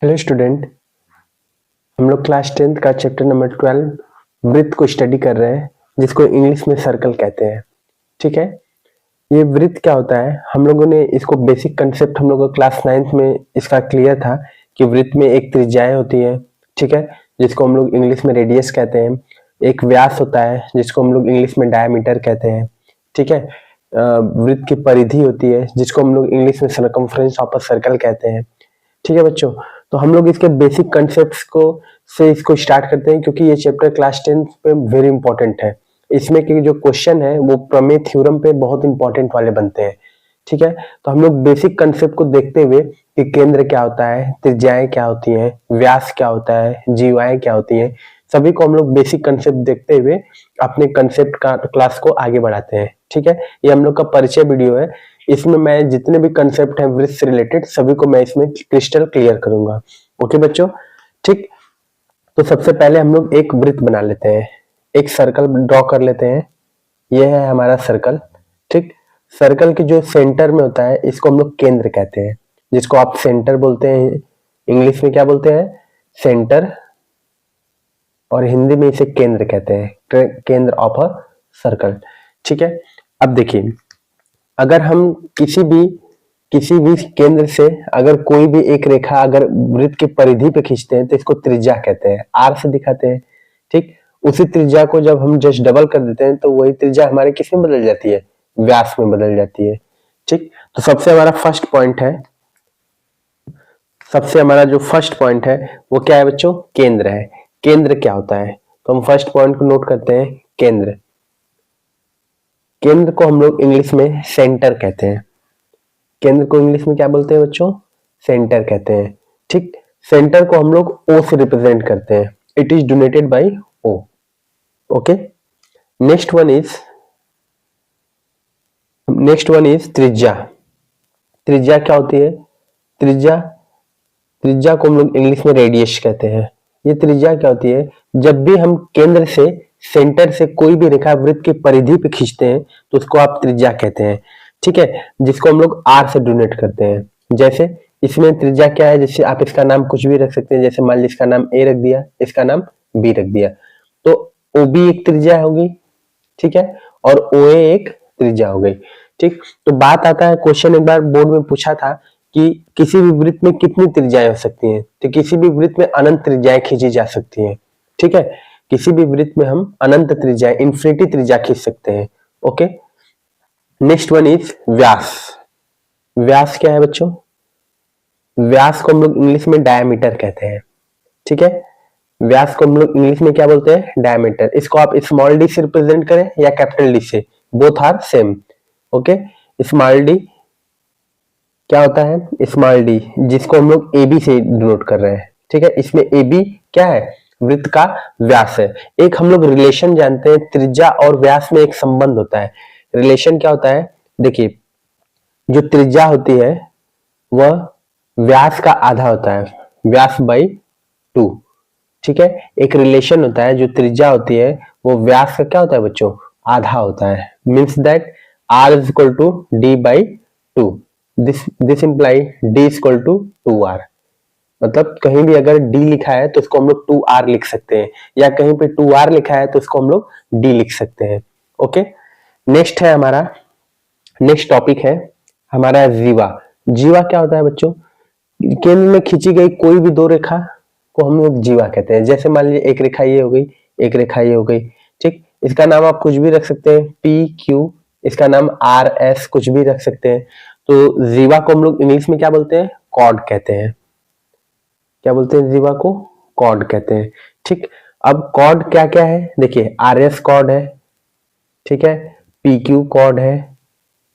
Hello student, हम लोग class 10th का चैप्टर नंबर 12 वृत्त को स्टडी कर रहे हैं, जिसको इंग्लिश में सर्कल कहते हैं। ठीक है, ये वृत्त क्या होता है? हम लोगों ने इसको बेसिक कंसेप्ट हम लोग को क्लास 9th में इसका क्लियर था कि वृत्त में एक त्रिज्याएं होती है, ठीक है, जिसको हम लोग इंग्लिश में रेडियस कहते हैं। एक व्यास होता है जिसको हम लोग इंग्लिश में डायमीटर कहते हैं। ठीक है, वृत्त की परिधि होती है जिसको हम लोग इंग्लिश में सर्कमफ्रेंस ऑफ अ सर्कल कहते हैं। ठीक है बच्चों, तो हम लोग इसके बेसिक कंसेप्ट्स को से इसको स्टार्ट करते हैं, क्योंकि ये चैप्टर क्लास 10 पे वेरी इंपॉर्टेंट है। इसमें के जो क्वेश्चन है वो प्रमेय थ्योरम पे बहुत इंपॉर्टेंट वाले बनते हैं। ठीक है, तो हम लोग बेसिक कंसेप्ट को देखते हुए कि केंद्र क्या होता है, त्रिज्याएं क्या होती हैं, व्यास क्या होता है, जीवाएं क्या होती हैं, सभी को हम लोग बेसिक कंसेप्ट देखते हुए अपने कंसेप्ट का क्लास को आगे बढ़ाते हैं। ठीक है, ये हम लोग का परिचय वीडियो है। इसमें मैं जितने भी कंसेप्ट हैं वृत्त से रिलेटेड सभी को मैं इसमें क्रिस्टल क्लियर करूंगा। ओके बच्चों, ठीक। तो सबसे पहले हम लोग एक वृत्त बना लेते हैं, एक सर्कल ड्रॉ कर लेते हैं। यह है हमारा सर्कल। ठीक, सर्कल के जो सेंटर में होता है इसको हम लोग केंद्र कहते हैं, जिसको आप सेंटर बोलते हैं। इंग्लिश में क्या बोलते हैं? सेंटर, और हिंदी में इसे केंद्र कहते हैं, केंद्र ऑफ अ सर्कल। ठीक है, अब देखिए, अगर हम किसी भी केंद्र से अगर कोई भी एक रेखा अगर वृत्त की परिधि पे खींचते हैं तो इसको त्रिज्या कहते हैं, आर से दिखाते हैं। ठीक, उसी त्रिज्या को जब हम जस्ट डबल कर देते हैं तो वही त्रिज्या हमारे किस में बदल जाती है? व्यास में बदल जाती है। ठीक, तो सबसे हमारा फर्स्ट पॉइंट है, सबसे हमारा जो फर्स्ट पॉइंट है वो क्या है बच्चों? केंद्र है। केंद्र क्या होता है? तो हम फर्स्ट पॉइंट को नोट करते हैं, केंद्र। केंद्र को हम लोग इंग्लिश में सेंटर कहते हैं। केंद्र को इंग्लिश में क्या बोलते हैं बच्चों? सेंटर कहते हैं। ठीक, सेंटर को हम लोग ओ से रिप्रेजेंट करते हैं, it is denoted by O. Okay, next one is त्रिज्या। त्रिज्या क्या होती है? त्रिज्या को हम लोग इंग्लिश में रेडियस कहते हैं। ये त्रिज्या क्या होती है? जब भी हम केंद्र से सेंटर से कोई भी रेखा वृत्त की परिधि पे खींचते हैं तो उसको आप त्रिज्या कहते हैं। ठीक है, जिसको हम लोग आर से डोनेट करते हैं। जैसे इसमें त्रिज्या क्या है, जैसे आप इसका नाम कुछ भी रख सकते हैं, जैसे मान लीजिए इसका नाम ए रख दिया, इसका नाम बी रख दिया, तो ओ बी एक त्रिज्या होगी। ठीक है, और ओ ए एक त्रिज्या हो गई। ठीक, तो बात आता है, क्वेश्चन एक बार बोर्ड में पूछा था कि किसी भी वृत्त में कितनी त्रिज्याएं हो सकती हैं? तो किसी भी वृत्त में अनंत त्रिज्याएं खींची जा सकती हैं। ठीक है, किसी भी वृत्त में हम अनंत त्रिज्याएं, इन्फिनिटी त्रिज्या खींच सकते हैं। ओके, नेक्स्ट वन इज व्यास। व्यास क्या है बच्चों? व्यास को हम लोग इंग्लिश में डायमीटर कहते हैं। ठीक है, व्यास को हम लोग इंग्लिश में क्या बोलते हैं? डायमीटर। इसको आप स्मॉल डी से रिप्रेजेंट करें या कैपिटल डी से, both are same. Okay, small d क्या होता है? स्मॉल डी, जिसको हम लोग ए बी से डिनोट कर रहे हैं। ठीक है, इसमें ए बी क्या है? वृत्त का व्यास है। एक हम लोग रिलेशन जानते हैं, त्रिज्या और व्यास में एक संबंध होता है। रिलेशन क्या होता है? देखिए, जो त्रिज्या होती है वह व्यास का आधा होता है, व्यास बाई 2। ठीक है, एक रिलेशन होता है, जो त्रिज्या होती है वो व्यास का क्या होता है बच्चों? आधा होता है। Means that r is equal to d by 2। This imply d is equal to 2r। मतलब कहीं भी अगर d लिखा है तो इसको हम लोग 2r लिख सकते हैं, या कहीं पे 2r लिखा है तो इसको हम लोग d लिख सकते हैं। ओके, नेक्स्ट है हमारा, नेक्स्ट टॉपिक है हमारा जीवा। जीवा क्या होता है बच्चों? केंद्र में खींची गई कोई भी दो रेखा को हम लोग जीवा कहते हैं। जैसे मान लीजिए एक रेखा ये हो गई, एक रेखा ये हो गई। ठीक, इसका नाम आप कुछ भी रख सकते हैं, पी क्यू, इसका नाम आर एस, कुछ भी रख सकते हैं। तो जीवा को हम लोग इंग्लिश में क्या बोलते हैं? कॉर्ड कहते हैं। क्या बोलते हैं? जीवा को कॉर्ड कहते हैं। ठीक, अब कॉर्ड क्या क्या है? देखिए, आर एस कॉर्ड है, ठीक है, पी क्यू कॉर्ड है,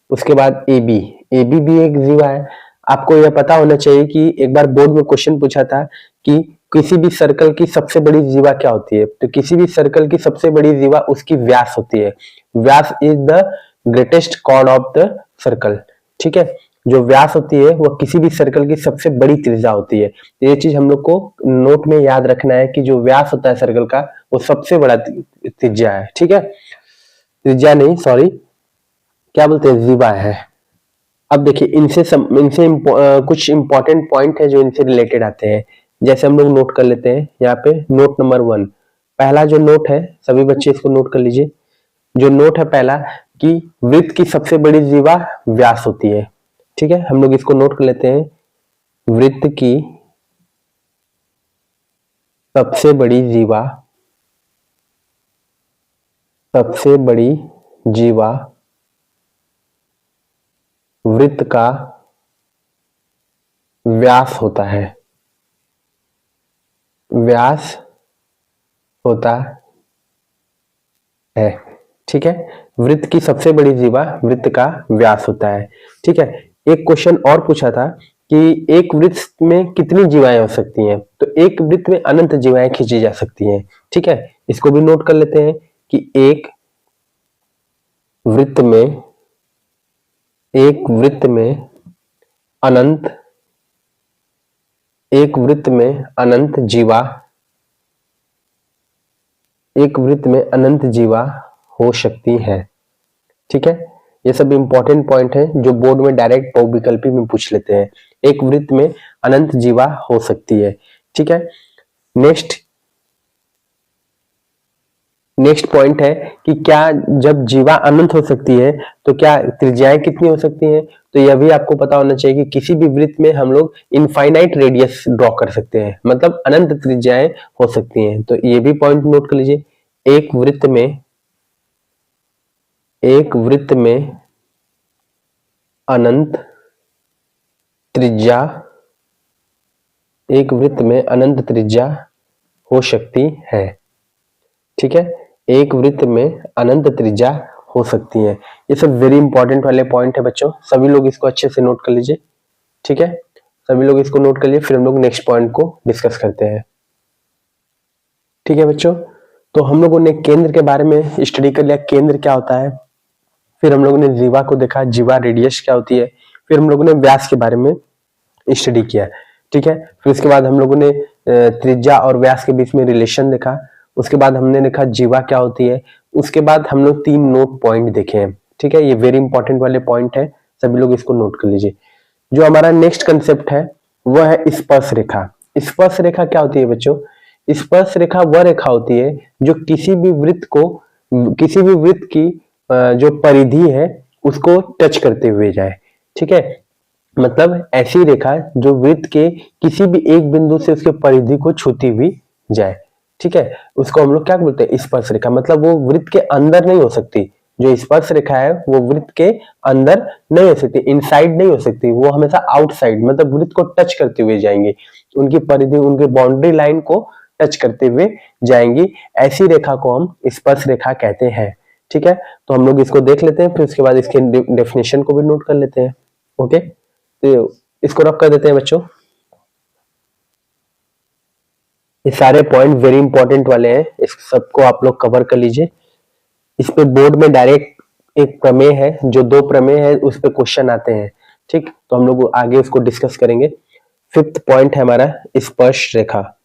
उसके बाद ए बी भी एक जीवा है। आपको यह पता होना चाहिए कि एक बार बोर्ड में क्वेश्चन पूछा था कि किसी भी सर्कल की सबसे बड़ी जीवा क्या होती है? तो किसी भी सर्कल की सबसे बड़ी जीवा उसकी व्यास होती है। व्यास is the greatest chord of the circle. ठीक है, जो व्यास होती है वह किसी भी सर्कल की सबसे बड़ी त्रिज्या होती है। ये चीज हम लोग को नोट में याद रखना है कि जो व्यास होता है सर्कल का वो सबसे बड़ा त्रिज्या है। ठीक है, त्रिज्या नहीं, सॉरी, क्या बोलते हैं? जीवा है। अब देखिए कुछ इंपॉर्टेंट पॉइंट है जो इनसे रिलेटेड आते हैं। जैसे हम लोग नोट कर लेते हैं यहाँ पे नोट नंबर 1। पहला जो नोट है, सभी बच्चे इसको नोट कर लीजिए। जो नोट है पहला, कि वृत्त की सबसे बड़ी जीवा व्यास होती है। ठीक है, हम लोग इसको नोट कर लेते हैं। वृत्त की सबसे बड़ी जीवा, सबसे बड़ी जीवा वृत्त का व्यास होता है, व्यास होता है। ठीक है, वृत्त की सबसे बड़ी जीवा वृत्त का व्यास होता है। ठीक है, एक क्वेश्चन और पूछा था कि एक वृत्त में कितनी जीवाएं हो सकती हैं, तो एक वृत्त में अनंत जीवाएं खींची जा सकती हैं। ठीक है, इसको भी नोट कर लेते हैं कि एक वृत्त में अनंत एक वृत्त में अनंत जीवा एक वृत्त में अनंत जीवा हो सकती है। ठीक है, ये सब इंपॉर्टेंट पॉइंट है जो बोर्ड में डायरेक्ट बहुविकल्पी में पूछ लेते हैं। एक वृत्त में अनंत जीवा हो सकती है। ठीक है, नेक्स्ट पॉइंट है कि क्या जब जीवा अनंत हो सकती है तो क्या त्रिज्याएं कितनी हो सकती हैं, तो यह भी आपको पता होना चाहिए कि किसी भी वृत्त में हम लोग इनफाइनाइट रेडियस ड्रॉ कर सकते हैं, मतलब अनंत त्रिज्याएं हो सकती हैं। तो ये भी पॉइंट नोट कर लीजिए। एक वृत्त में अनंत त्रिज्या हो सकती है। ठीक है, एक वृत्त में अनंत त्रिज्या हो सकती है। ये सब वेरी इंपॉर्टेंट वाले पॉइंट है बच्चों, सभी लोग इसको अच्छे से नोट कर लीजिए। ठीक है, सभी लोग इसको नोट कर लीजिए, फिर हम लोग नेक्स्ट पॉइंट को डिस्कस करते हैं। ठीक है बच्चों, तो हम लोगों ने केंद्र के बारे में स्टडी कर लिया, केंद्र क्या होता है। फिर हम लोगों ने जीवा को देखा, जीवा रेडियस क्या होती है। फिर हम लोगों ने व्यास के बारे में स्टडी किया। ठीक है, फिर उसके बाद हम लोगों ने त्रिज्या और व्यास के बीच में रिलेशन देखा। उसके बाद हमने देखा जीवा क्या होती है। उसके बाद हम लोग 3 नोट पॉइंट देखे हैं। ठीक है, ये वेरी इंपॉर्टेंट वाले पॉइंट है, सभी लोग इसको नोट कर लीजिए। जो हमारा नेक्स्ट कंसेप्ट है वह है स्पर्श रेखा। स्पर्श रेखा क्या होती है बच्चों? स्पर्श रेखा वह रेखा होती है जो किसी भी वृत्त की जो परिधि है उसको टच करते हुए जाए। ठीक है, मतलब ऐसी रेखा जो वृत्त के किसी भी एक बिंदु से उसके परिधि को छूती हुई जाए। ठीक है, उसको हम लोग क्या बोलते हैं? स्पर्श रेखा। मतलब वो वृत्त के अंदर नहीं हो सकती, जो स्पर्श रेखा है वो वृत्त के अंदर नहीं हो सकती, इनसाइड नहीं हो सकती, वो हमेशा आउटसाइड, मतलब वृत्त को टच करते हुए जाएंगे, उनकी परिधि, उनके बाउंड्री लाइन को टच करते हुए जाएंगी। ऐसी रेखा को हम स्पर्श रेखा कहते हैं। ठीक है, तो हम लोग इसको देख लेते हैं, फिर उसके बाद इसके डेफिनेशन को भी नोट कर लेते हैं। ओके, तो इसको रख कर देते हैं बच्चों। ये सारे पॉइंट वेरी इंपॉर्टेंट वाले हैं, इस सबको आप लोग कवर कर लीजिए। इस पे बोर्ड में डायरेक्ट एक प्रमेय है, जो 2 प्रमेय है उस पे क्वेश्चन आते हैं। ठीक, तो हम लोग आगे उसको डिस्कस करेंगे। 5th पॉइंट है हमारा स्पर्श रेखा।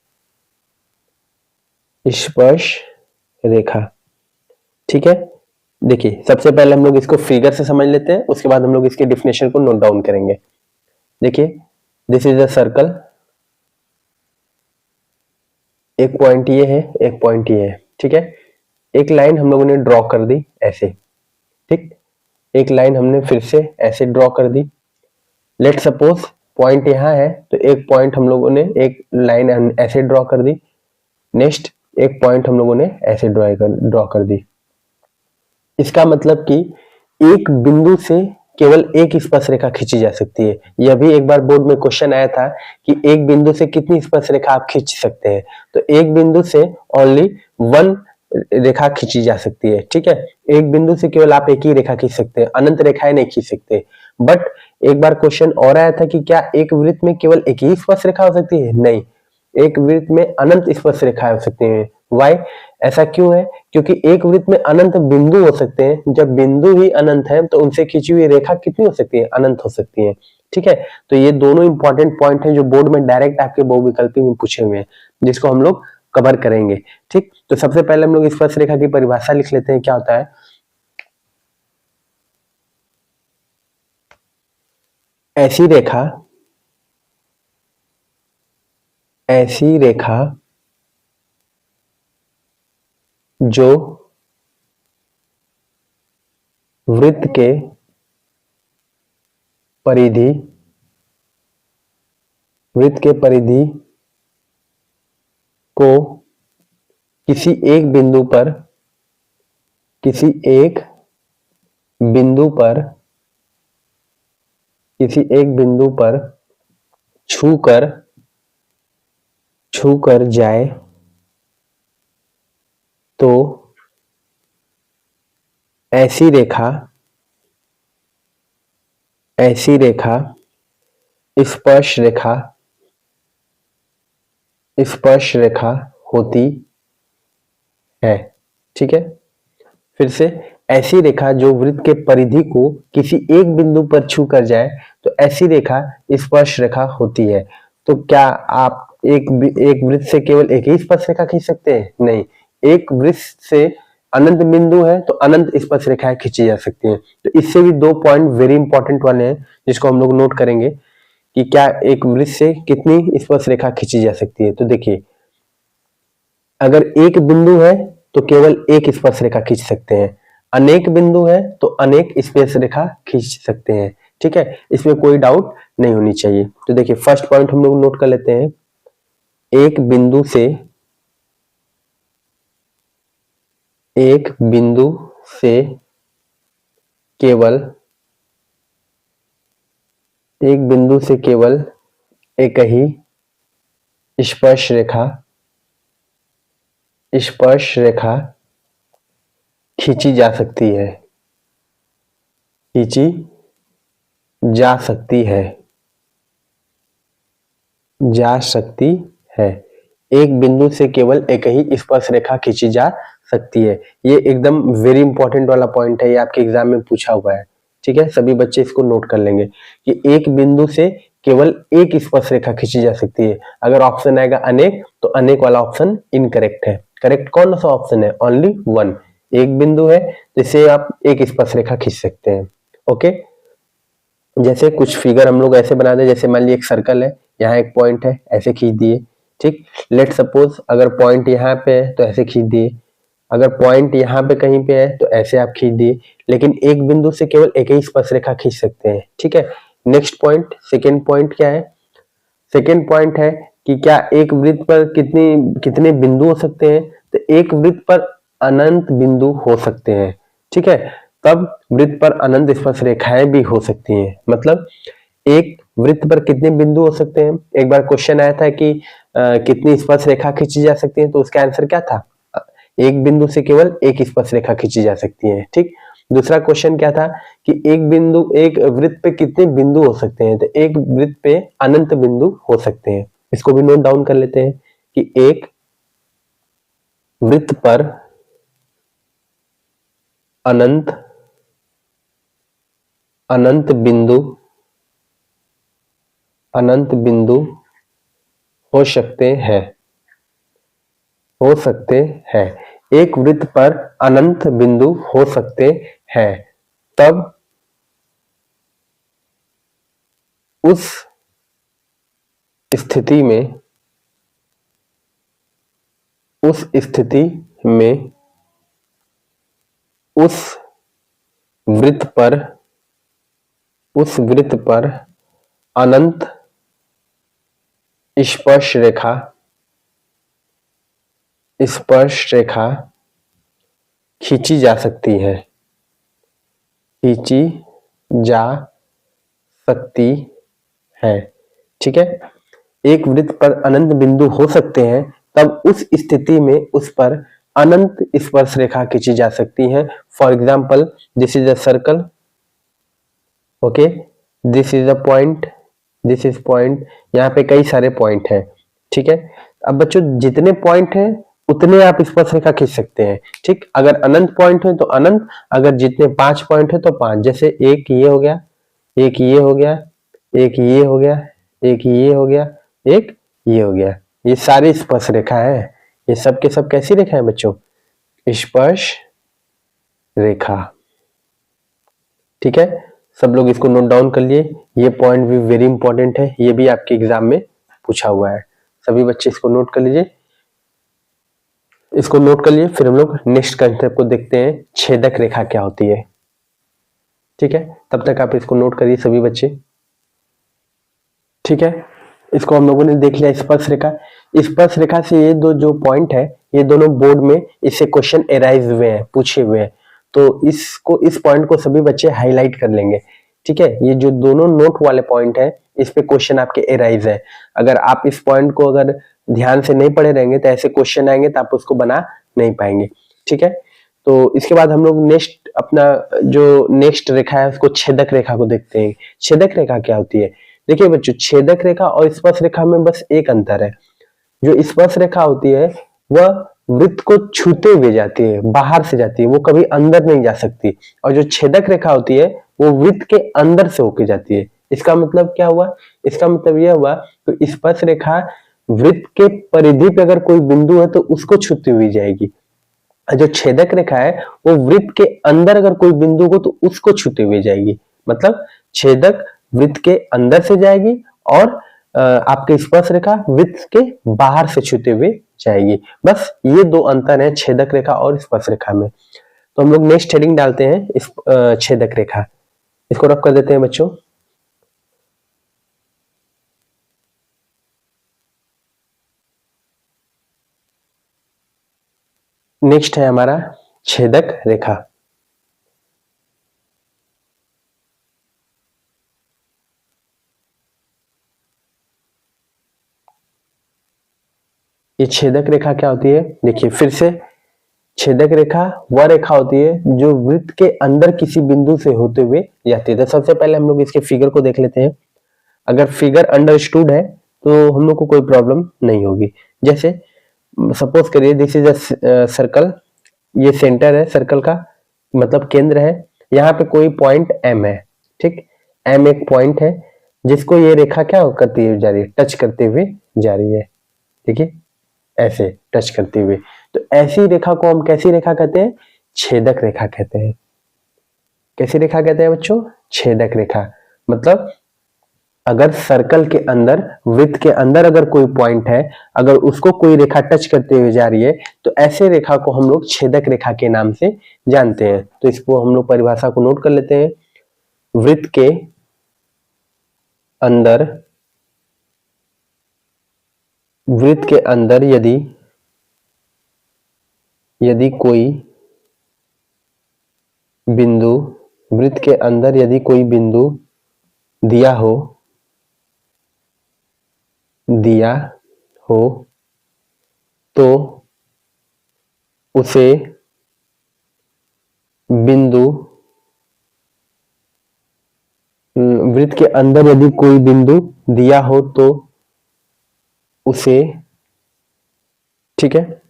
स्पर्श रेखा, ठीक है। देखिए, सबसे पहले हम लोग इसको फिगर से समझ लेते हैं, उसके बाद हम लोग इसके डिफिनेशन को नोट डाउन करेंगे। देखिए, दिस इज अ सर्कल, एक पॉइंट ये है, एक पॉइंट ये है। ठीक है, एक लाइन हम लोगों ने ड्रॉ कर दी ऐसे। ठीक, एक लाइन हमने फिर से ऐसे ड्रॉ कर दी। लेट सपोज पॉइंट यहां है, तो एक पॉइंट हम लोगों ने, एक लाइन ऐसे ड्रॉ कर दी। नेक्स्ट एक पॉइंट हम लोगों ने ऐसे ड्रॉ कर दी। इसका मतलब कि एक बिंदु से केवल एक स्पर्श रेखा खींची जा सकती है। यह भी एक बार बोर्ड में क्वेश्चन आया था कि एक बिंदु से कितनी स्पर्श रेखा आप खींच सकते हैं, तो एक बिंदु से ओनली 1 रेखा खींची जा सकती है। ठीक है, एक बिंदु से केवल आप एक ही रेखा खींच सकते हैं, अनंत रेखाएं नहीं खींच सकते। बट एक बार क्वेश्चन और आया था कि क्या एक वृत्त में केवल एक ही स्पर्श रेखा हो सकती है? नहीं, एक वृत्त में अनंत स्पर्श रेखाएं हो सकती हैं। वाई? ऐसा क्यों है? क्योंकि एक वृत्त में अनंत बिंदु हो सकते हैं। जब बिंदु ही अनंत है तो उनसे खींची हुई रेखा कितनी हो सकती है? अनंत हो सकती है। ठीक है, तो ये दोनों इंपॉर्टेंट पॉइंट हैं जो बोर्ड में डायरेक्ट आपके बहुविकल्पी में पूछे हुए हैं, जिसको हम लोग कवर करेंगे। ठीक, तो सबसे पहले हम लोग स्पर्श रेखा की परिभाषा लिख लेते हैं, क्या होता है। ऐसी रेखा, ऐसी रेखा जो वृत्त के परिधि, वृत्त के परिधि को किसी एक बिंदु पर, किसी एक बिंदु पर, किसी एक बिंदु पर छूकर, छूकर जाए तो ऐसी रेखा, ऐसी रेखा स्पर्श रेखा, स्पर्श रेखा होती है। ठीक है, फिर से, ऐसी रेखा जो वृत्त के परिधि को किसी एक बिंदु पर छू कर जाए तो ऐसी रेखा स्पर्श रेखा होती है। तो क्या आप एक वृत्त से केवल एक ही स्पर्श रेखा खींच सकते हैं? नहीं, एक वृत्त से अनंत बिंदु है तो अनंत स्पर्श रेखाएं खींची जा सकती हैं। तो इससे भी दो पॉइंट वेरी इंपॉर्टेंट वाले हैं जिसको हम लोग नोट करेंगे कि क्या एक वृत्त से कितनी स्पर्श रेखा खींची जा सकती है। तो देखिए, अगर एक बिंदु है तो केवल एक स्पर्श रेखा खींच सकते हैं, अनेक बिंदु है तो अनेक स्पर्श रेखा खींच सकते हैं। ठीक है, इसमें कोई डाउट नहीं होनी चाहिए। तो देखिए, फर्स्ट पॉइंट हम लोग नोट कर लेते हैं। एक बिंदु से, एक बिंदु से केवल, एक बिंदु से केवल एक ही स्पर्श रेखा, स्पर्श रेखा खींची जा सकती है, खींची जा सकती है, जा सकती है। एक बिंदु से केवल एक ही स्पर्श रेखा खींची जा सकती है। ये एकदम वेरी इंपॉर्टेंट वाला पॉइंट है, ये आपके एग्जाम में पूछा हुआ है। ठीक है, सभी बच्चे इसको नोट कर लेंगे कि एक बिंदु से केवल एक स्पर्श रेखा खींची जा सकती है। अगर ऑप्शन आएगा अनेक तो अनेक वाला ऑप्शन इनकरेक्ट है। करेक्ट कौन सा ऑप्शन है? Only one. एक बिंदु है जिससे आप एक स्पर्श रेखा खींच सकते हैं। ओके, जैसे कुछ फिगर हम लोग ऐसे बना दे, जैसे मान लीजिए एक सर्कल है, यहाँ एक पॉइंट है, ऐसे खींच दिए। ठीक, लेट सपोज अगर पॉइंट यहाँ पे है तो ऐसे खींच दिए, अगर पॉइंट यहाँ पे कहीं पे है तो ऐसे आप खींच दिए, लेकिन एक बिंदु से केवल एक ही स्पर्श रेखा खींच सकते हैं। ठीक है, नेक्स्ट पॉइंट, सेकेंड पॉइंट क्या है? सेकेंड पॉइंट है कि क्या एक वृत्त पर कितने बिंदु हो सकते हैं? तो एक वृत्त पर अनंत बिंदु हो सकते हैं। ठीक है, तब वृत्त पर अनंत स्पर्श रेखाएं भी हो सकती हैं। मतलब एक वृत्त पर कितने बिंदु हो सकते हैं? एक बार क्वेश्चन आया था कि कितनी स्पर्श रेखा खींची जा सकती है, तो उसका आंसर क्या था? एक बिंदु से केवल एक स्पर्श रेखा खींची जा सकती है। ठीक, दूसरा क्वेश्चन क्या था कि एक वृत्त पे कितने बिंदु हो सकते हैं? तो एक वृत्त पे अनंत बिंदु हो सकते हैं। इसको भी नोट डाउन कर लेते हैं कि एक वृत्त पर अनंत बिंदु हो सकते हैं, हो सकते हैं। एक वृत्त पर अनंत बिंदु हो सकते हैं, तब उस स्थिति में, उस स्थिति में उस वृत्त पर, उस वृत्त पर अनंत स्पर्श रेखा, स्पर्श रेखा खींची जा सकती है, खींची जा सकती है। ठीक है, एक वृत्त पर अनंत बिंदु हो सकते हैं, तब उस स्थिति में उस पर अनंत स्पर्श रेखा खींची जा सकती है। For example, this is a circle, okay, this is a point, this is point, यहाँ पे कई सारे पॉइंट हैं। ठीक है, अब बच्चों जितने पॉइंट हैं उतने आप स्पर्श रेखा खींच सकते हैं। ठीक, अगर अनंत पॉइंट है तो अनंत, अगर जितने 5 पॉइंट है तो 5। जैसे एक ये हो गया, एक ये हो गया, एक ये हो गया, एक ये हो गया, एक ये हो गया, ये सारी स्पर्श रेखा है। ये सब के सब कैसी रेखा है बच्चों? स्पर्श रेखा। ठीक है, सब लोग इसको नोट डाउन कर लिए, ये पॉइंट भी वेरी इंपॉर्टेंट है, ये भी आपके एग्जाम में पूछा हुआ है। सभी बच्चे इसको नोट कर लीजिए, इसको नोट कर लिए। फिर हम लोग नेक्स्ट कंसेप्ट को देखते हैं, छेदक रेखा क्या होती है। ठीक है, तब तक आप इसको नोट करिए सभी बच्चे। ठीक है, इसको हम लोगों ने देख लिया स्पर्श रेखा। स्पर्श रेखा से ये दो जो पॉइंट है, ये दोनों बोर्ड में इससे क्वेश्चन एराइज हुए हैं, पूछे हुए हैं, तो इस पॉइंट को सभी बच्चे हाईलाइट कर लेंगे। ठीक है, ये जो दोनों नोट वाले पॉइंट है, इस पे क्वेश्चन आपके एराइज है। अगर आप इस पॉइंट को अगर ध्यान से नहीं पढ़े रहेंगे तो ऐसे क्वेश्चन आएंगे तो आप उसको बना नहीं पाएंगे। ठीक है, तो इसके बाद हम लोग नेक्स्ट अपना जो नेक्स्ट रेखा है उसको छेदक रेखा को देखते हैं। छेदक रेखा क्या होती है? देखिए बच्चों, छेदक रेखा और स्पर्श रेखा में बस एक अंतर है। जो स्पर्श रेखा होती है वह वृत्त को छूते हुए जाती है, बाहर से जाती है, वो कभी अंदर नहीं जा सकती। और जो छेदक रेखा होती है वो वृत्त के अंदर से होके जाती है। इसका मतलब क्या हुआ? इसका मतलब यह हुआ तो स्पर्श रेखा वृत्त के परिधि पे अगर कोई बिंदु है तो उसको छूती हुई जाएगी। जो छेदक रेखा है वो वृत्त के अंदर अगर कोई बिंदु हो तो उसको छूते हुए जाएगी। मतलब छेदक वृत्त के अंदर से जाएगी और आपके स्पर्श रेखा वृत्त के बाहर से छूते हुए जाएगी। बस ये दो अंतर है छेदक रेखा और स्पर्श रेखा में। तो हम लोग नेक्स्ट हेडिंग डालते हैं इस छेदक रेखा, इसको रफ कर देते हैं बच्चों। नेक्स्ट है हमारा छेदक रेखा। ये छेदक रेखा क्या होती है? देखिए फिर से, छेदक रेखा वह रेखा होती है जो वृत्त के अंदर किसी बिंदु से होते हुए जाती है। तो सबसे पहले हम लोग इसके फिगर को देख लेते हैं। अगर फिगर अंडरस्टूड है तो हम लोग को कोई प्रॉब्लम नहीं होगी। जैसे सपोज करिए दिस इज अ सर्कल, ये सेंटर है सर्कल का, मतलब केंद्र है। यहाँ पे कोई पॉइंट एम है, ठीक, एम एक पॉइंट है जिसको ये रेखा क्या करती है जा रही है, टच करते हुए जा रही है। ठीक है, ऐसे टच करते हुए। तो ऐसी रेखा को हम कैसी रेखा कहते हैं? छेदक रेखा कहते हैं। कैसी रेखा कहते हैं बच्चों? छेदक रेखा। मतलब अगर सर्कल के अंदर, वृत्त के अंदर अगर कोई पॉइंट है, अगर उसको कोई रेखा टच करते हुए जा रही है तो ऐसे रेखा को हम लोग छेदक रेखा के नाम से जानते हैं। तो इसको हम लोग परिभाषा को नोट कर लेते हैं। वृत्त के अंदर, वृत्त के अंदर यदि कोई बिंदु, वृत्त के अंदर यदि कोई बिंदु दिया हो तो उसे बिंदु, वृत्त के अंदर यदि कोई बिंदु दिया हो तो उसे, ठीक है,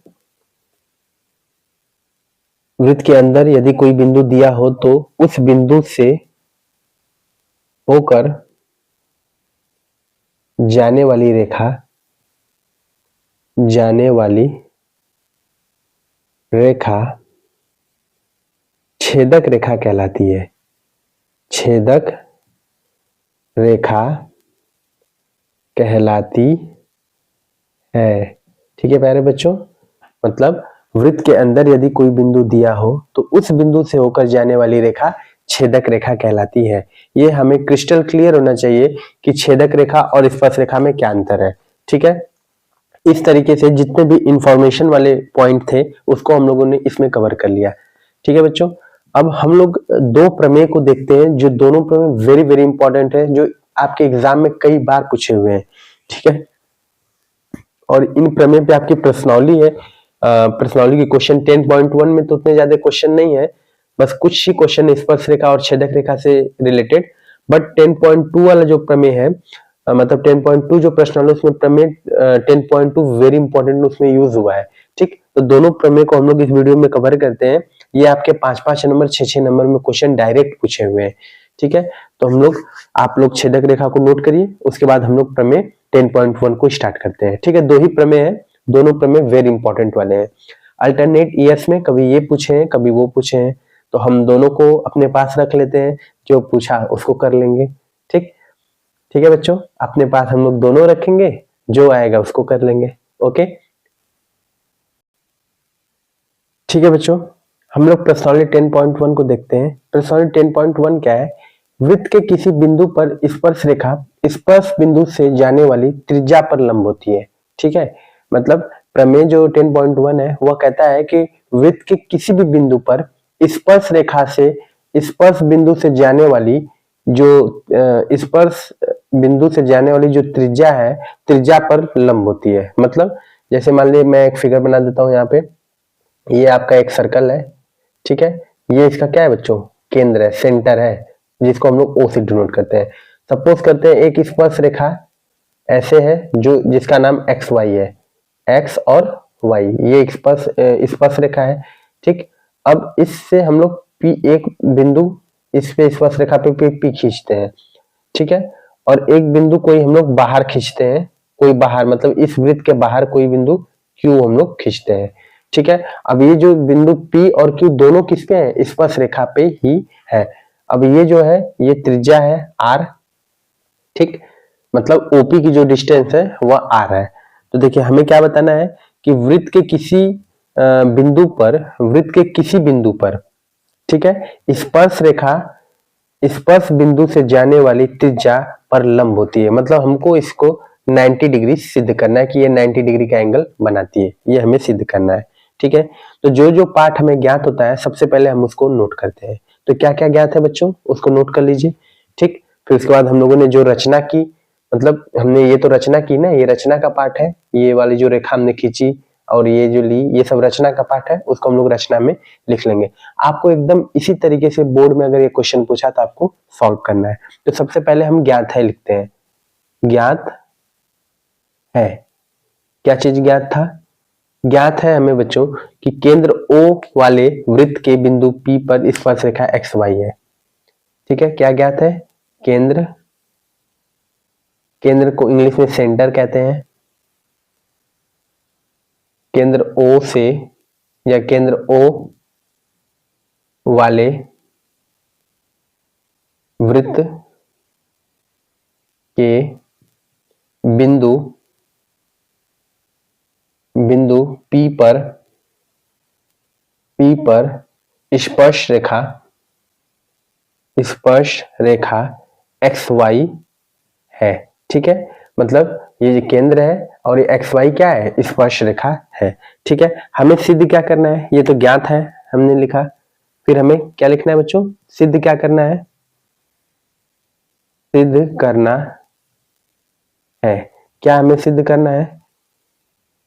वृत्त के अंदर यदि कोई बिंदु दिया हो तो उस बिंदु से होकर जाने वाली रेखा छेदक रेखा कहलाती है। छेदक रेखा कहलाती है। ठीक है प्यारे बच्चों, मतलब वृत्त के अंदर यदि कोई बिंदु दिया हो तो उस बिंदु से होकर जाने वाली रेखा छेदक रेखा कहलाती है। ये हमें क्रिस्टल क्लियर होना चाहिए कि छेदक रेखा और स्पर्श रेखा में क्या अंतर है। ठीक है, इस तरीके से जितने भी इंफॉर्मेशन वाले पॉइंट थे उसको हम लोगों ने इसमें कवर कर लिया। ठीक है बच्चों, अब हम लोग दो प्रमेय को देखते हैं जो दोनों प्रमेय वेरी वेरी इंपॉर्टेंट है, जो आपके एग्जाम में कई बार पूछे हुए हैं। ठीक है, और इन प्रमेय पे आपकी प्रश्नावली है। प्रश्नावली की क्वेश्चन 10.1 में तो उतने ज्यादा क्वेश्चन नहीं है, बस कुछ ही क्वेश्चन स्पर्श रेखा और छेदक रेखा से रिलेटेड। बट 10.2 वाला जो प्रमेय है, मतलब 10.2 जो प्रश्नावली उसमें प्रमेय 10.2 वेरी इंपॉर्टेंट उसमें यूज हुआ है। ठीक, तो दोनों प्रमेय को हम लोग इस वीडियो में कवर करते हैं। ये आपके 5-5 नंबर 6-6 नंबर में क्वेश्चन डायरेक्ट पूछे हुए हैं। ठीक है, तो हम लोग, आप लोग छेदक रेखा को नोट करिए, उसके बाद हम लोग प्रमेय 10.1 को स्टार्ट करते हैं। ठीक है, दो ही प्रमेय है, दोनों प्रमेय वेरी इंपॉर्टेंट वाले हैं। अल्टरनेट ईयर्स में कभी ये पूछे हैं कभी वो पूछे हैं, तो हम दोनों को अपने पास रख लेते हैं जो पूछा उसको कर लेंगे। ठीक ठीक है बच्चों, अपने पास हम लोग दोनों रखेंगे, जो आएगा उसको कर लेंगे। ओके ठीक है बच्चों, हम लोग प्रश्नावली 10.1 को देखते हैं। प्रश्नावली 10.1 क्या है? वृत्त के किसी बिंदु पर स्पर्श रेखा स्पर्श बिंदु से जाने वाली त्रिज्या पर लंब होती है। ठीक है, मतलब प्रमेय जो 10.1 है वह कहता है कि वृत्त के किसी भी बिंदु पर स्पर्श रेखा से स्पर्श बिंदु से जाने वाली जो स्पर्श बिंदु से जाने वाली जो त्रिज्या है, त्रिज्या पर लंब होती है। मतलब जैसे मान लीजिए मैं एक फिगर बना देता हूं यहाँ पे, ये आपका एक सर्कल है। ठीक है, ये इसका क्या है बच्चों? केंद्र है, सेंटर है, जिसको हम लोग ओ से डिनोट करते हैं। सपोज करते हैं एक स्पर्श रेखा ऐसे है जो जिसका नाम एक्स वाई है, एक्स और वाई, ये स्पर्श स्पर्श रेखा है। ठीक, अब इससे हम लोग पी एक बिंदु इस पे स्पर्श रेखा पे पी खींचते हैं। ठीक है, और एक बिंदु कोई हम लोग बाहर खींचते हैं, कोई बाहर मतलब इस वृत्त के बाहर कोई बिंदु क्यू हम लोग खींचते हैं। ठीक है, अब ये जो बिंदु P और Q दोनों किस पे है? स्पर्श रेखा पे ही है। अब ये जो है ये त्रिज्या है R। ठीक, मतलब OP की जो डिस्टेंस है वह R है। तो देखिए हमें क्या बताना है कि वृत्त के किसी बिंदु पर, वृत्त के किसी बिंदु पर, ठीक है, स्पर्श रेखा स्पर्श बिंदु से जाने वाली त्रिज्या पर लंब होती है। मतलब हमको इसको 90 डिग्री सिद्ध करना है कि ये 90 डिग्री का एंगल बनाती है, ये हमें सिद्ध करना है। ठीक है, तो जो जो पार्ट हमें ज्ञात होता है सबसे पहले हम उसको नोट करते हैं। तो क्या क्या ज्ञात है बच्चों, उसको नोट कर लीजिए। ठीक, फिर उसके बाद हम लोगों ने जो रचना की, मतलब हमने ये तो रचना की ना, ये रचना का पार्ट है, ये वाली जो रेखा हमने खींची और ये जो ली, ये सब रचना का पार्ट है, उसको हम लोग रचना में लिख लेंगे। आपको एकदम इसी तरीके से बोर्ड में अगर ये क्वेश्चन पूछा तो आपको सॉल्व करना है। तो सबसे पहले हम ज्ञात है लिखते हैं। ज्ञात है, क्या चीज ज्ञात था? ज्ञात है हमें बच्चों कि केंद्र O वाले वृत्त के बिंदु P पर स्पर्श रेखा एक्स वाई है। ठीक है, क्या ज्ञात है? केंद्र, केंद्र को इंग्लिश में सेंटर कहते हैं। केंद्र O से या केंद्र O वाले वृत्त के बिंदु P पर स्पर्श रेखा एक्स वाई है। ठीक है, मतलब ये जो केंद्र है और ये एक्स वाई क्या है? स्पर्श रेखा है। ठीक है, हमें सिद्ध क्या करना है? ये तो ज्ञात है, हमने लिखा। फिर हमें क्या लिखना है बच्चों? सिद्ध क्या करना है? सिद्ध करना है। क्या हमें सिद्ध करना है?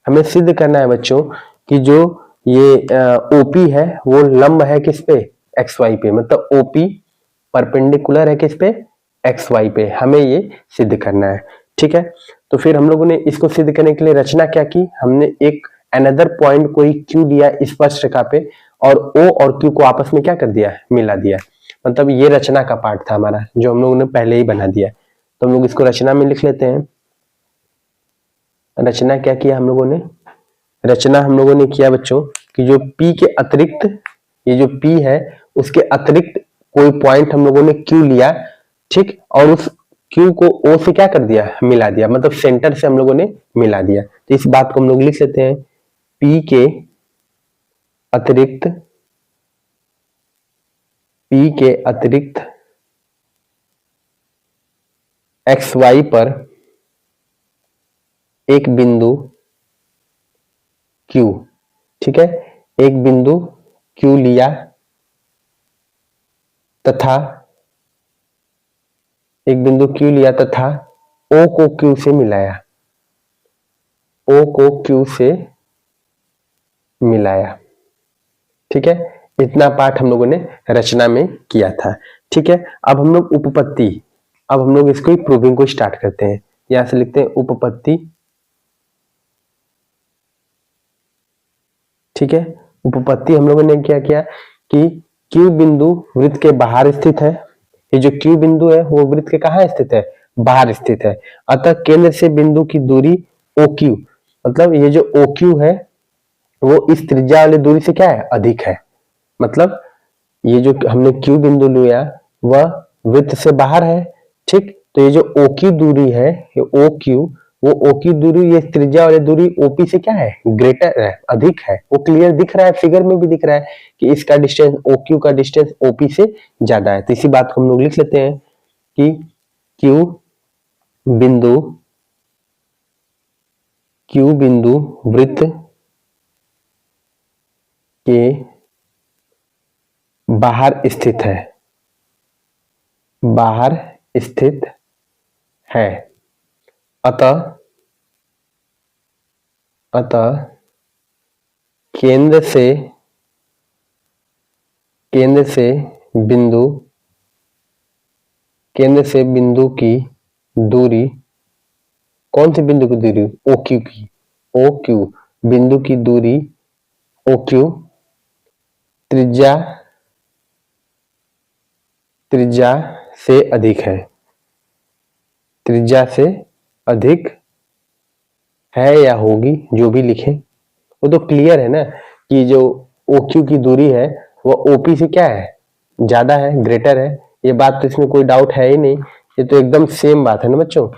हमें सिद्ध करना है बच्चों कि जो ये OP है वो लंब है किस पे? एक्स वाई पे। मतलब OP परपेंडिकुलर है किस पे? एक्स वाई पे। हमें ये सिद्ध करना है। ठीक है, तो फिर हम लोगों ने इसको सिद्ध करने के लिए रचना क्या की? हमने एक अनदर पॉइंट कोई Q लिया स्पर्श रेखा पे और O और Q को आपस में क्या कर दिया? मिला दिया। मतलब ये रचना का पार्ट था हमारा, जो हम लोगों ने पहले ही बना दिया। तो हम लोग इसको रचना में लिख लेते हैं। रचना क्या किया हम लोगों ने? रचना हम लोगों ने किया बच्चों कि जो P के अतिरिक्त, ये जो P है उसके अतिरिक्त कोई पॉइंट हम लोगों ने Q लिया। ठीक, और उस Q को O से क्या कर दिया? मिला दिया। मतलब सेंटर से हम लोगों ने मिला दिया। तो इस बात को हम लोग लिख लेते हैं, P के अतिरिक्त एक्स वाई पर एक बिंदु Q। ठीक है, एक बिंदु Q लिया तथा O को Q से मिलाया। O को Q से मिलाया। ठीक है, इतना पार्ट हम लोगों ने रचना में किया था। ठीक है, अब हम लोग उपपत्ति, अब हम लोग इसको प्रूविंग को स्टार्ट करते हैं। यहां से लिखते हैं उपपत्ति। ठीक है, उपपत्ति हम लोगों ने क्या किया कि Q बिंदु वृत्त के बाहर स्थित है। ये जो Q बिंदु है वो वृत्त के कहाँ स्थित है? बाहर स्थित है। अतः केंद्र से बिंदु की दूरी OQ, मतलब ये जो OQ है वो इस त्रिज्या वाली दूरी से क्या है? अधिक है। मतलब ये जो हमने Q बिंदु लिया वह वृत्त से बाहर है। ठीक, तो ये जो ओ की दूरी है, ये ओ क्यू, वो ओ की दूरी, ये त्रिज्या वाली दूरी ओपी से क्या है, ग्रेटर है, अधिक है। वो क्लियर दिख रहा है, फिगर में भी दिख रहा है कि इसका डिस्टेंस ओ क्यू का डिस्टेंस ओपी से ज्यादा है। तो इसी बात को हम लोग लिख लेते हैं कि क्यू बिंदु वृत्त के बाहर स्थित है, बाहर स्थित है। अतः केंद्र से बिंदु की दूरी, कौन से बिंदु की दूरी, ओ क्यू बिंदु की दूरी ओ क्यू त्रिज्या से अधिक है, त्रिज्या से अधिक है या होगी, जो भी लिखें। वो तो क्लियर है ना कि जो ओ क्यू की दूरी है वो ओपी से क्या है, ज्यादा है, ग्रेटर है। ये बात तो इसमें कोई डाउट है ही नहीं, ये तो एकदम सेम बात है ना बच्चों।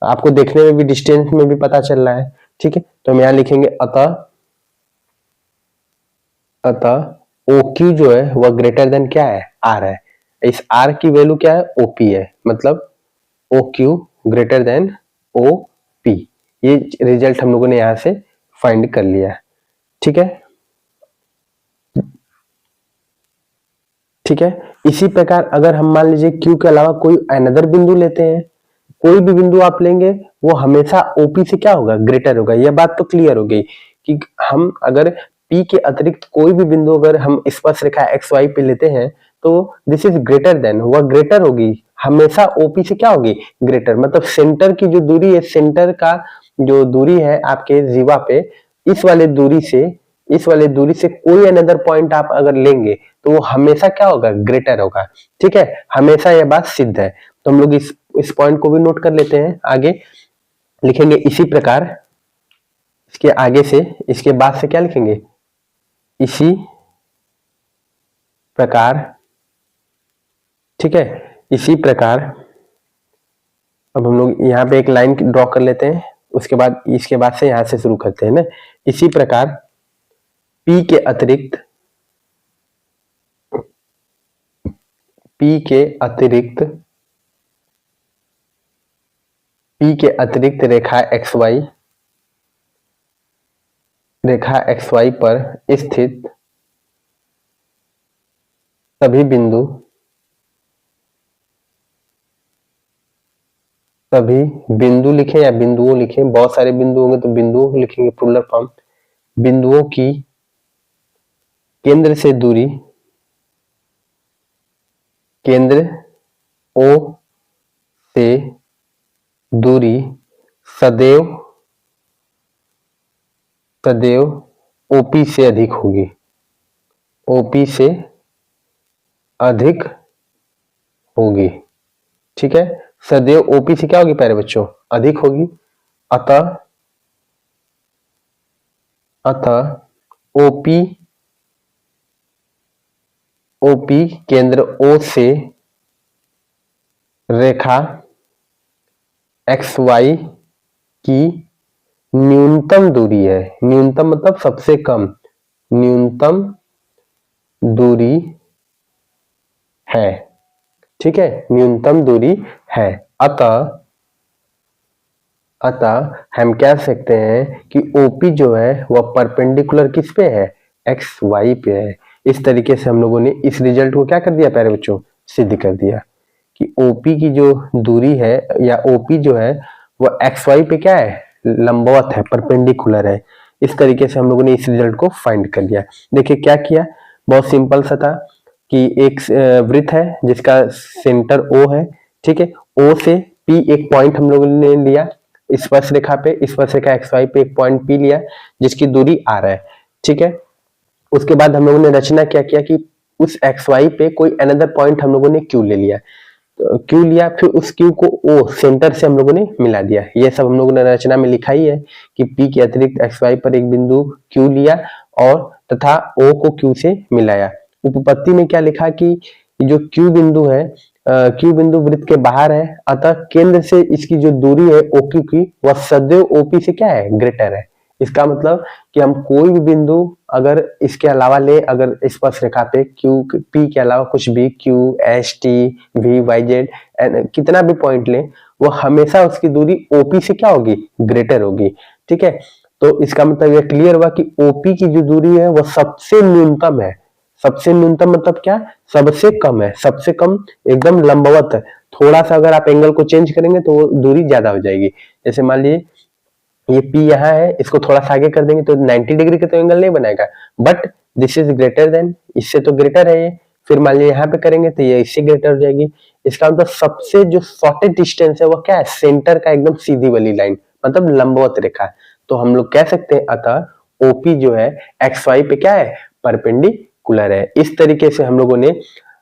आपको देखने में भी, डिस्टेंस में भी पता चल रहा है। ठीक है, तो हम यहाँ लिखेंगे अतः ओ क्यू जो है वह ग्रेटर देन क्या है, आर है। इस आर की वैल्यू क्या है, ओपी है, मतलब O Q greater than O P. ये रिजल्ट हम लोगों ने यहां से फाइंड कर लिया। ठीक है, ठीक है। इसी प्रकार अगर हम मान लीजिए क्यू के अलावा कोई अनदर बिंदु लेते हैं, कोई भी बिंदु आप लेंगे वो हमेशा ओपी से क्या होगा, ग्रेटर होगा। यह बात तो क्लियर हो गई कि हम अगर पी के अतिरिक्त कोई भी बिंदु अगर हम स्पर्श रेखा एक्स वाई पे लेते हैं तो दिस इज ग्रेटर देन, वह ग्रेटर होगी, हमेशा ओपी से क्या होगी, ग्रेटर। मतलब सेंटर की जो दूरी है, सेंटर का जो दूरी है आपके जीवा पे, इस वाले दूरी से कोई अनदर पॉइंट आप अगर लेंगे तो वो हमेशा क्या होगा, ग्रेटर होगा। ठीक है, हमेशा यह बात सिद्ध है। तो हम लोग इस पॉइंट को भी नोट कर लेते हैं। आगे लिखेंगे इसी प्रकार, इसके आगे से, इसके बाद से क्या लिखेंगे, इसी प्रकार। ठीक है, इसी प्रकार अब हम लोग यहाँ पे एक लाइन ड्रॉ कर लेते हैं, उसके बाद इसके बाद से यहां से शुरू करते हैं ना। इसी प्रकार P के अतिरिक्त रेखा XY पर स्थित सभी बिंदु लिखें या बिंदुओं लिखें, बहुत सारे बिंदु होंगे तो बिंदुओं लिखेंगे, प्लूरल फॉर्म। बिंदुओं की केंद्र O से दूरी सदैव OP से अधिक होगी, OP से अधिक होगी। ठीक है, सदैव OP से क्या होगी प्यारे बच्चों, अधिक होगी। अतः OP केंद्र O से रेखा XY की न्यूनतम दूरी है, न्यूनतम मतलब सबसे कम, न्यूनतम दूरी है। ठीक है, न्यूनतम दूरी है। अतः हम कह सकते हैं कि OP जो है वह परपेंडिकुलर किस पे है, XY पे है। इस तरीके से हम लोगों ने इस रिजल्ट को क्या कर दिया प्यारे बच्चों, सिद्ध कर दिया कि OP की जो दूरी है या OP जो है वह XY पे क्या है, लंबवत है, परपेंडिकुलर है। इस तरीके से हम लोगों ने इस रिजल्ट को फाइंड कर लिया। देखिए क्या किया, बहुत सिंपल सा था कि एक वृत्त है जिसका सेंटर O है। ठीक है, O से P एक पॉइंट हम लोगों ने लिया, स्पर्श रेखा XY पे एक पॉइंट P लिया जिसकी दूरी R है। ठीक है, उसके बाद हम लोगों ने रचना क्या किया कि उस XY पे कोई अनदर पॉइंट हम लोगों ने Q ले लिया, क्यू लिया, फिर उस क्यू को ओ सेंटर से हम लोगों ने मिला दिया। ये सब हम लोगों ने रचना में लिखा ही है कि पी के अतिरिक्त XY पर एक बिंदु क्यू लिया और तथा ओ को क्यू से मिलाया। उपपत्ति में क्या लिखा कि कि जो Q बिंदु है, Q बिंदु वृत्त के बाहर है, अतः केंद्र से इसकी जो दूरी है OQ की वह सदैव OP से क्या है, ग्रेटर है। इसका मतलब कि हम कोई भी बिंदु अगर इसके अलावा ले, अगर स्पर्श रेखा पे Q P के अलावा कुछ भी Q S T V Y Z कितना भी पॉइंट ले, वो हमेशा उसकी दूरी OP से क्या होगी, ग्रेटर होगी। ठीक है, तो इसका मतलब ये क्लियर हुआ कि OP की जो दूरी है वो सबसे न्यूनतम है। सबसे न्यूनतम मतलब क्या, सबसे कम है, सबसे कम एकदम लंबवत है। थोड़ा सा अगर आप एंगल को चेंज करेंगे तो वो दूरी ज्यादा हो जाएगी। जैसे मान लीजिए ये P यहाँ है, इसको थोड़ा सा आगे कर देंगे तो 90 डिग्री का तो एंगल नहीं बनाएगा, but this is greater than, इससे तो ग्रेटर है ये। फिर मान लीजिए यहाँ पे करेंगे तो ये इससे ग्रेटर हो जाएगी। इसका मतलब सबसे जो शॉर्टेस्ट डिस्टेंस है वो क्या है, सेंटर का एकदम सीधी वाली लाइन, मतलब लंबवत रेखा। तो हम लोग कह सकते हैं अतः OP जो है XY पे क्या है, परपेंडिकुलर है। इस तरीके से हम लोगों ने